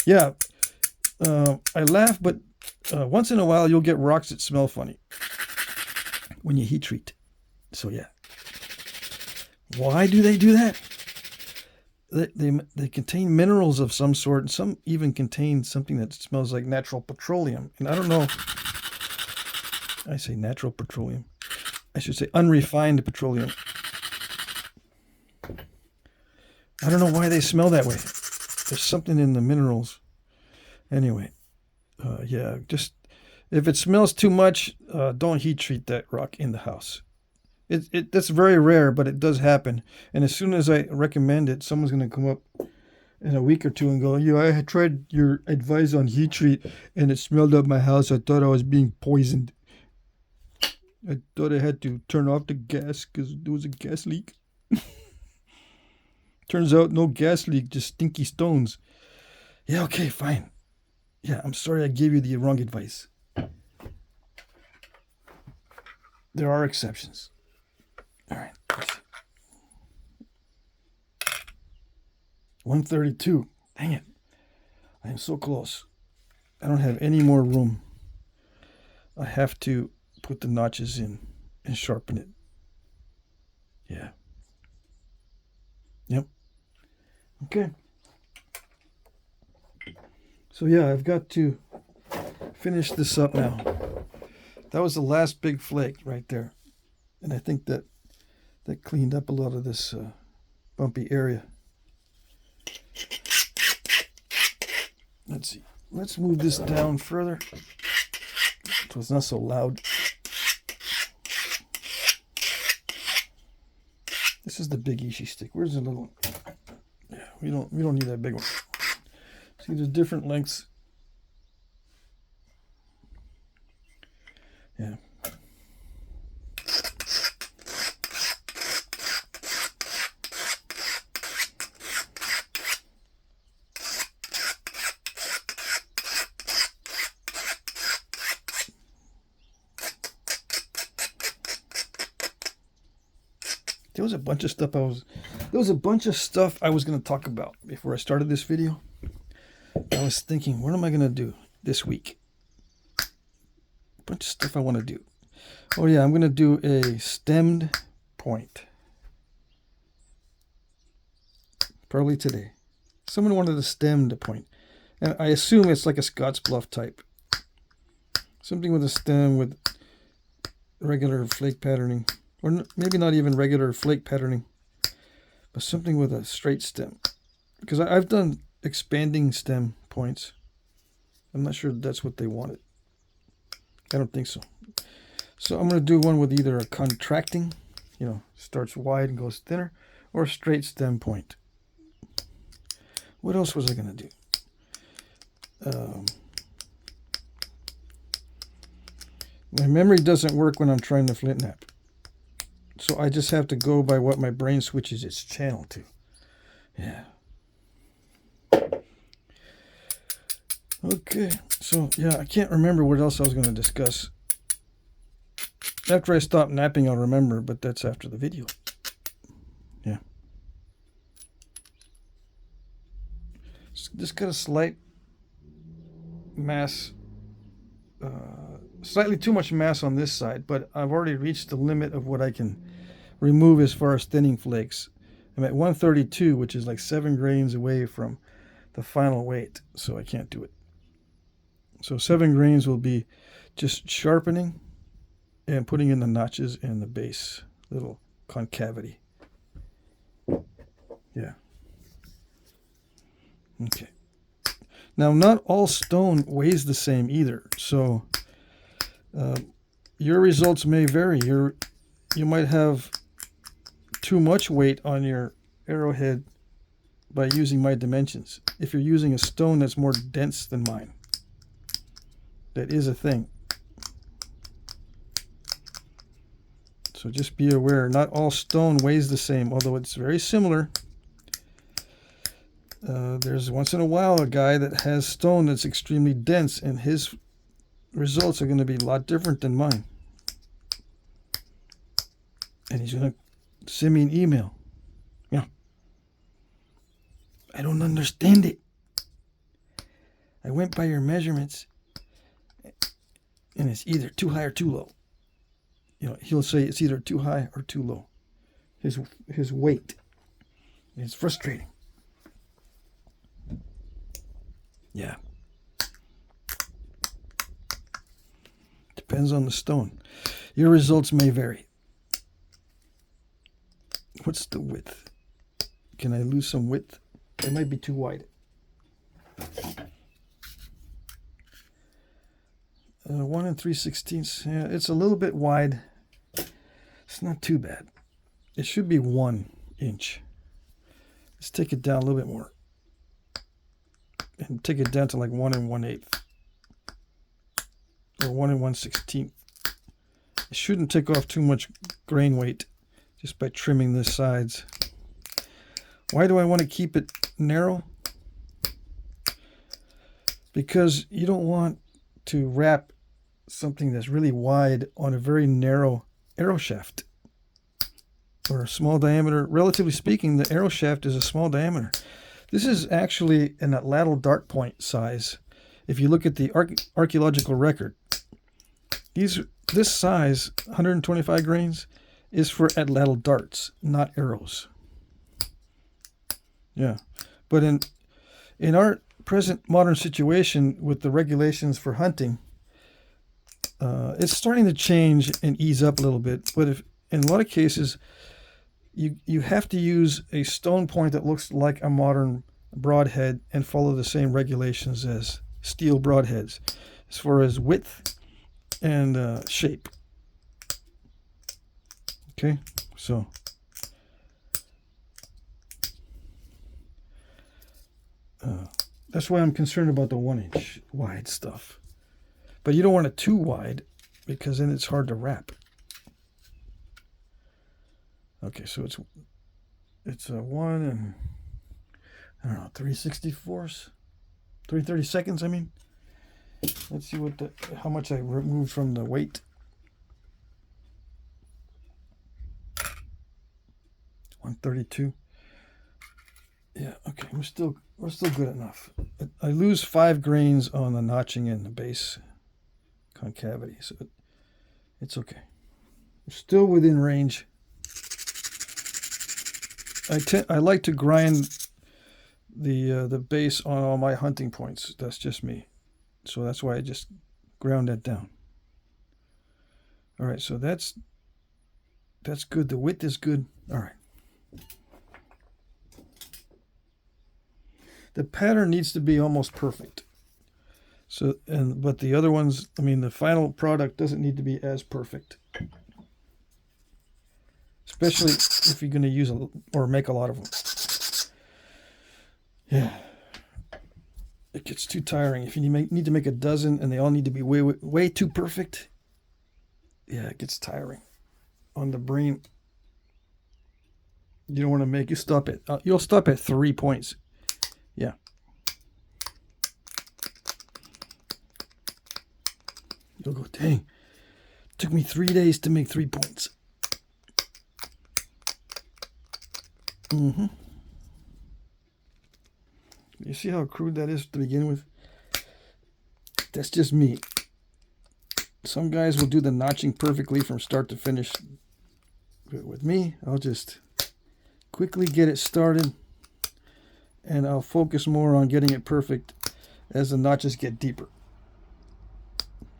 Yeah, I laugh, but once in a while you'll get rocks that smell funny when you heat treat. So yeah. Why do they do that? They contain minerals of some sort, and some even contain something that smells like natural petroleum. And I don't know. I say natural petroleum. I should say unrefined petroleum. I don't know why they smell that way. There's something in the minerals. Anyway, yeah, just if it smells too much, don't heat treat that rock in the house. That's very rare, but it does happen. And as soon as I recommend it, someone's going to come up in a week or two and go, "Yeah, I had tried your advice on heat treat, and it smelled up my house. I thought I was being poisoned. I thought I had to turn off the gas because there was a gas leak." Turns out no gas leak, just stinky stones. Yeah, okay, fine. Yeah, I'm sorry I gave you the wrong advice. There are exceptions. All right. 132. Dang it. I am so close. I don't have any more room. I have to put the notches in and sharpen it. Yeah. Yep. Okay. So yeah, I've got to finish this up now. That was the last big flake right there. And I think that cleaned up a lot of this bumpy area. Let's see. Let's move this down further so it's not so loud. This is the big Ishi stick. Where's the little one? Yeah, we don't need that big one. See, there's different lengths. Yeah. There was a bunch of stuff I was going to talk about before I started this video. I was thinking, what am I going to do this week? A bunch of stuff I want to do. Oh yeah, I'm going to do a stemmed point. Probably today. Someone wanted a stemmed point. And I assume it's like a Scots Bluff type. Something with a stem with regular flake patterning. Or maybe not even regular flake patterning. But something with a straight stem. Because I've done expanding stem points. I'm not sure that's what they wanted. I don't think so. So I'm going to do one with either a contracting, you know, starts wide and goes thinner, or a straight stem point. What else was I going to do? My memory doesn't work when I'm trying to flint knap. So I just have to go by what my brain switches its channel to. Yeah. Okay, so yeah, I can't remember what else I was going to discuss. After I stop napping, I'll remember, but that's after the video. Yeah. Just got a slight mass, slightly too much mass on this side, but I've already reached the limit of what I can remove as far as thinning flakes. I'm at 132, which is like 7 grains away from the final weight, so I can't do it. So 7 grains will be just sharpening and putting in the notches in the base, little concavity. Yeah. Okay. Now, not all stone weighs the same either, so your results may vary. You might have too much weight on your arrowhead by using my dimensions. If you're using a stone that's more dense than mine, that is a thing. So just be aware, not all stone weighs the same, although it's very similar. There's once in a while a guy that has stone that's extremely dense, and his results are going to be a lot different than mine. And he's going to send me an email. Yeah. I don't understand it. I went by your measurements, and it's either too high or too low. You know, he'll say it's either too high or too low. His weight. It's frustrating. Yeah. Depends on the stone. Your results may vary. What's the width? Can I lose some width? It might be too wide. 1 3/16. Yeah, it's a little bit wide. It's not too bad. It should be 1 inch. Let's take it down a little bit more. And take it down to like 1 1/8. Or 1 1/16. It shouldn't take off too much grain weight just by trimming the sides. Why do I want to keep it narrow? Because you don't want to wrap something that's really wide on a very narrow arrow shaft or a small diameter. Relatively speaking, the arrow shaft is a small diameter. This is actually an atlatl dart point size. If you look at the archaeological record, this size, 125 grains, is for atlatl darts, not arrows. Yeah, but in our present modern situation with the regulations for hunting, it's starting to change and ease up a little bit. But if in a lot of cases, you have to use a stone point that looks like a modern broadhead and follow the same regulations as steel broadheads as far as width and shape. Okay, so that's why I'm concerned about the 1 inch wide stuff. But you don't want it too wide because then it's hard to wrap. Okay, so it's a 1 and I don't know, 3/64, 3/32, I mean. Let's see how much I removed from the weight. 132. Yeah, okay, we're still good enough. I lose 5 grains on the notching in the base concavity, so it's okay. We're still within range. I like to grind the base on all my hunting points. That's just me. So that's why I just ground that down. All right, so that's good. The width is good. All right. The pattern needs to be almost perfect. So, but the other ones, I mean, the final product doesn't need to be as perfect. Especially if you're going to use or make a lot of them. Yeah. It gets too tiring. If you need to make a dozen and they all need to be way too perfect, yeah, it gets tiring on the brain. You don't want to make, you'll stop at 3 points. Yeah. You'll go, dang, took me 3 days to make 3 points. You see how crude that is to begin with? That's just me. Some guys will do the notching perfectly from start to finish. With me, I'll just quickly get it started, and I'll focus more on getting it perfect as the notches get deeper.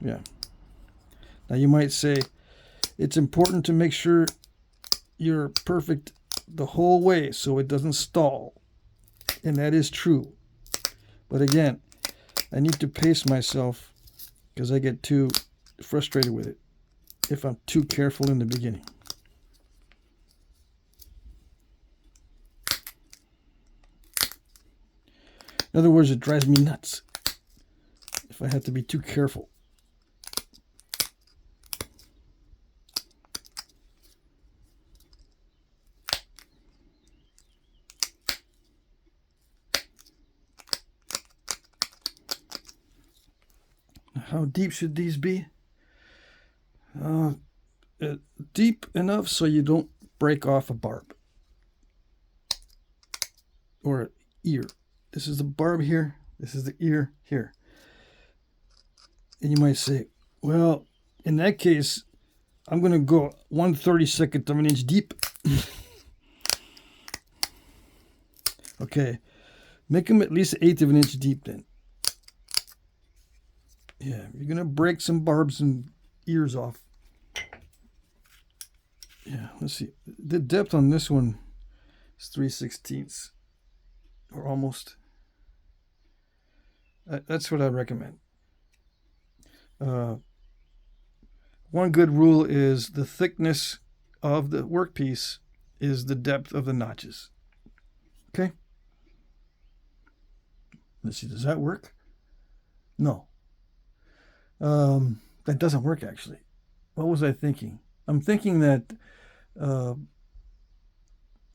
Yeah. Now you might say it's important to make sure you're perfect the whole way so it doesn't stall. And that is true. But again, I need to pace myself because I get too frustrated with it if I'm too careful in the beginning. In other words, it drives me nuts if I have to be too careful. How deep should these be? Deep enough so you don't break off a barb or an ear. This is the barb here. This is the ear here. And you might say, well, in that case, I'm going to go 1/32 of an inch deep. Okay, make them at least 1/8 of an inch deep then. Yeah, you're going to break some barbs and ears off. Yeah, let's see. The depth on this one is 3/16 or almost. That's what I recommend. One good rule is the thickness of the workpiece is the depth of the notches. Okay? Let's see, does that work? No. That doesn't work, actually. What was I thinking? I'm thinking that,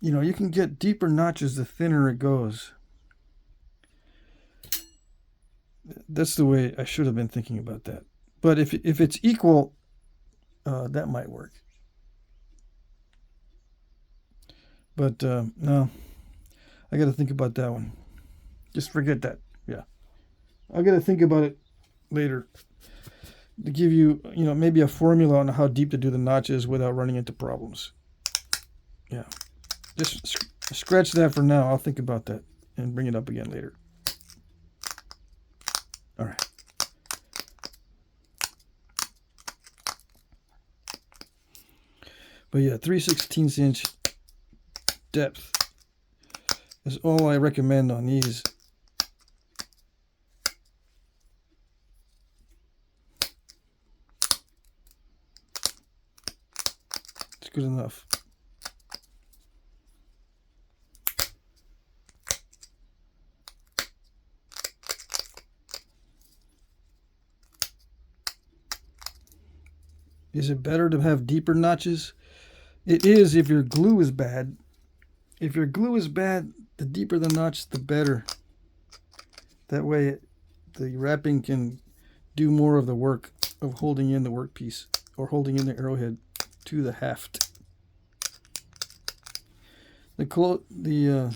you can get deeper notches the thinner it goes. That's the way I should have been thinking about that. But if it's equal, that might work. But no, I got to think about that one. Just forget that. Yeah, I got to think about it later to give you, maybe a formula on how deep to do the notches without running into problems. Yeah, just scratch that for now. I'll think about that and bring it up again later. All right. But yeah, 3/16 inch depth is all I recommend on these. It's good enough. Is it better to have deeper notches? It is if your glue is bad. If your glue is bad, the deeper the notch, the better. That way the wrapping can do more of the work of holding in the workpiece or holding in the arrowhead to the haft. The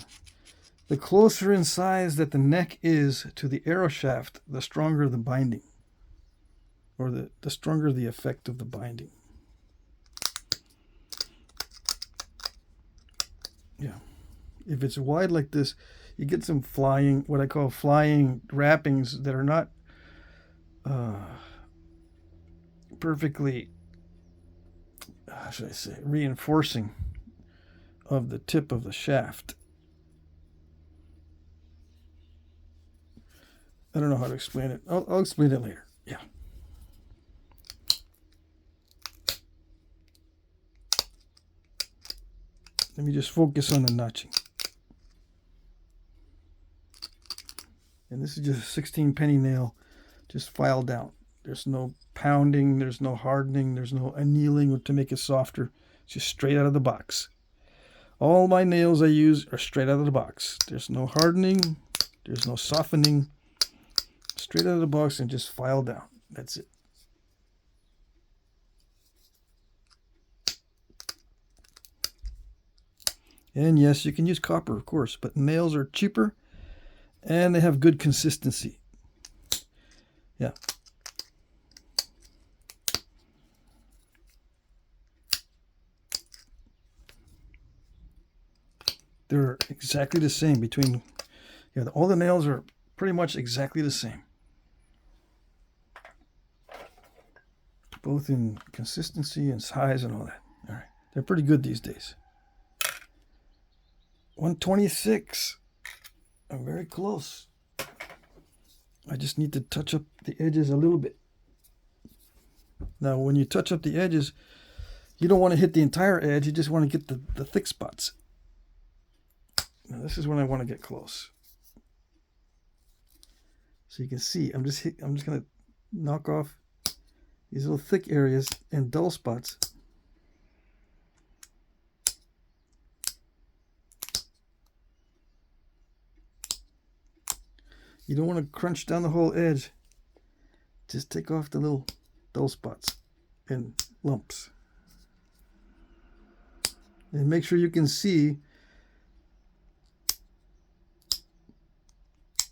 closer in size that the neck is to the arrow shaft, the stronger the binding, or the stronger the effect of the binding. Yeah. If it's wide like this, you get some flying, what I call flying wrappings that are not perfectly, how should I say, reinforcing of the tip of the shaft. I don't know how to explain it. I'll explain it later. Yeah. Let me just focus on the notching. And this is just a 16 penny nail, just filed down. There's no pounding, there's no hardening, there's no annealing to make it softer. It's just straight out of the box. All my nails I use are straight out of the box. There's no hardening, there's no softening. Straight out of the box and just file down. That's it. And yes, you can use copper, of course, but nails are cheaper and they have good consistency. Yeah. They're exactly the same between, yeah, all the nails are pretty much exactly the same. Both in consistency and size and all that. All right. They're pretty good these days. 126. I'm very close. I just need to touch up the edges a little bit. Now, when you touch up the edges, you don't want to hit the entire edge. You just want to get the thick spots. Now, this is when I want to get close. So you can see, I'm just going to knock off these little thick areas and dull spots. You don't want to crunch down the whole edge. Just take off the little dull spots and lumps. And make sure you can see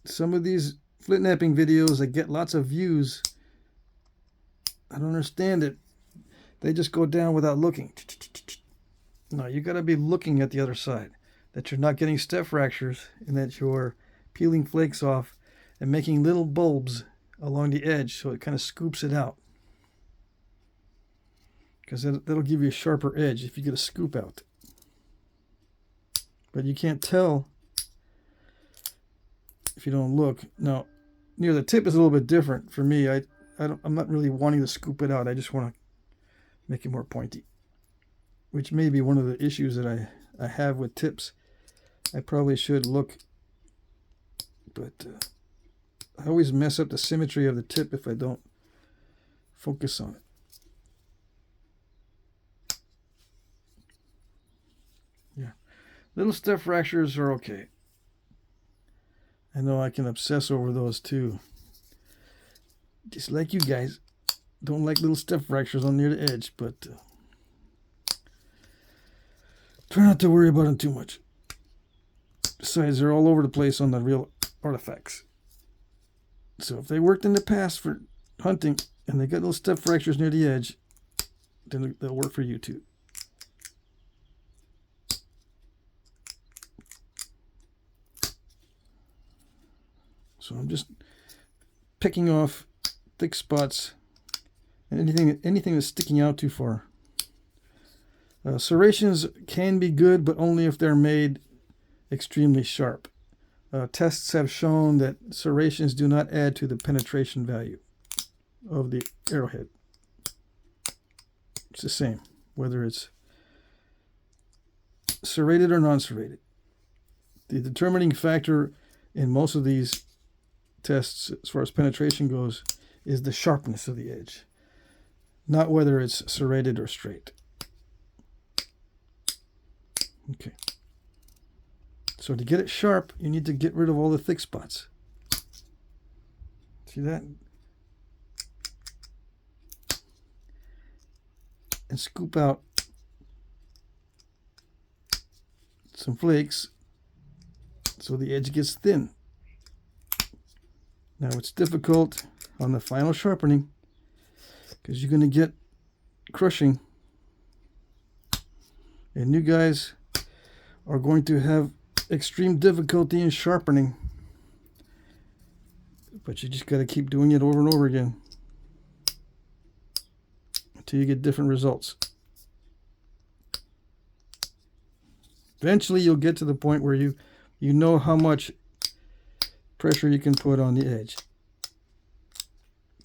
some of these Flintknapping videos that get lots of views. I don't understand it. They just go down without looking. No, you got to be looking at the other side. That you're not getting step fractures and that you're peeling flakes off and making little bulbs along the edge so it kind of scoops it out. Because that'll give you a sharper edge if you get a scoop out. But you can't tell if you don't look. Now, near the tip is a little bit different for me. I'm not really wanting to scoop it out. I just want to make it more pointy, which may be one of the issues that I have with tips. I probably should look, but I always mess up the symmetry of the tip if I don't focus on it. Yeah, little step fractures are okay. I know I can obsess over those too. Just like you guys, don't like little step fractures on near the edge, but try not to worry about them too much. Besides, they're all over the place on the real artifacts. So if they worked in the past for hunting and they got little step fractures near the edge, then they'll work for you too. So I'm just picking off thick spots and anything that's sticking out too far. Serrations can be good, but only if they're made extremely sharp. Tests have shown that serrations do not add to the penetration value of the arrowhead. It's the same, whether it's serrated or non-serrated. The determining factor in most of these tests, as far as penetration goes, is the sharpness of the edge, not whether it's serrated or straight. Okay. So to get it sharp, you need to get rid of all the thick spots. See that? And scoop out some flakes so the edge gets thin. Now it's difficult on the final sharpening because you're going to get crushing, and you guys are going to have extreme difficulty in sharpening, but you just got to keep doing it over and over again until you get different results. Eventually you'll get to the point where you know how much pressure you can put on the edge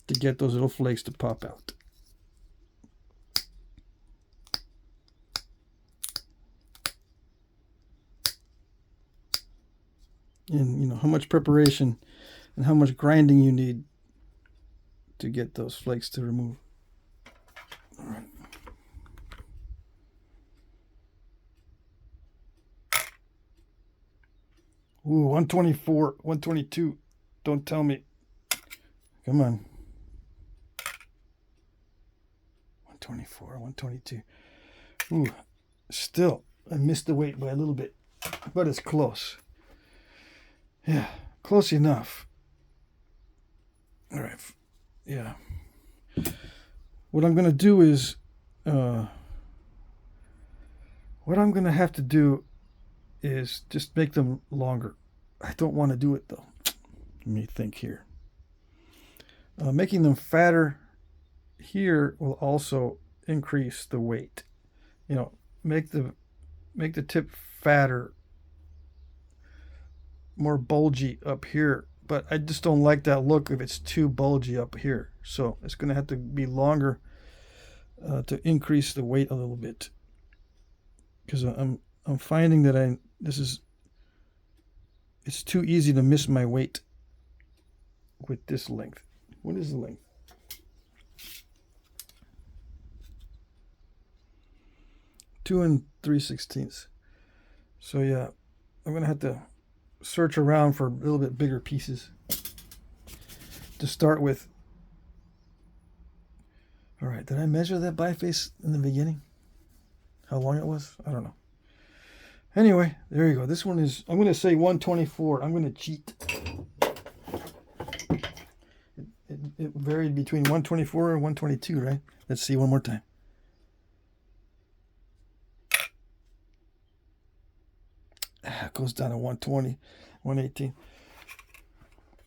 to get those little flakes to pop out. And you know how much preparation and how much grinding you need to get those flakes to remove. All right. Ooh, 124, 122. Don't tell me. Come on. 124, 122. Ooh, still, I missed the weight by a little bit, but it's close. Yeah, close enough. All right. Yeah. What I'm going to do is, what I'm going to have to do is just make them longer. I don't want to do it though. Let me think here. Making them fatter here will also increase the weight. You know, make the tip fatter, more bulgy up here, but I just don't like that look if it's too bulgy up here. So it's going to have to be longer to increase the weight a little bit, because I'm finding that it's too easy to miss my weight with this length. What is the length? Two and 3/16. So yeah, I'm gonna have to search around for a little bit bigger pieces to start with. All right, did I measure that biface in the beginning? How long it was? I don't know. Anyway, there you go. This one is, I'm going to say 124. I'm going to cheat. It varied between 124 and 122, right? Let's see one more time. It goes down to 120, 118.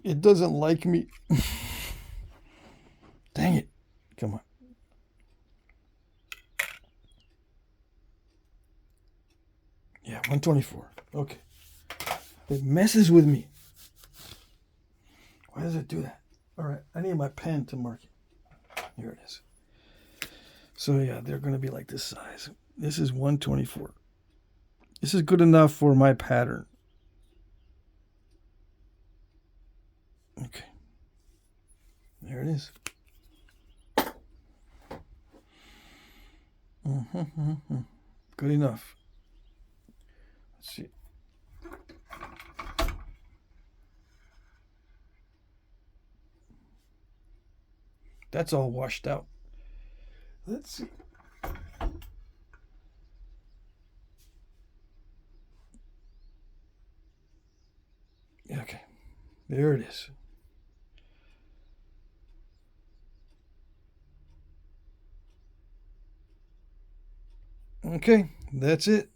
It doesn't like me. Dang it. Come on. Yeah, 124. Okay. It messes with me. Why does it do that? All right, I need my pen to mark it. Here it is. So yeah, they're going to be like this size. This is 124. This is good enough for my pattern. Okay. There it is. Good enough. Let's see. That's all washed out. Let's see. Okay, there it is. Okay, that's it.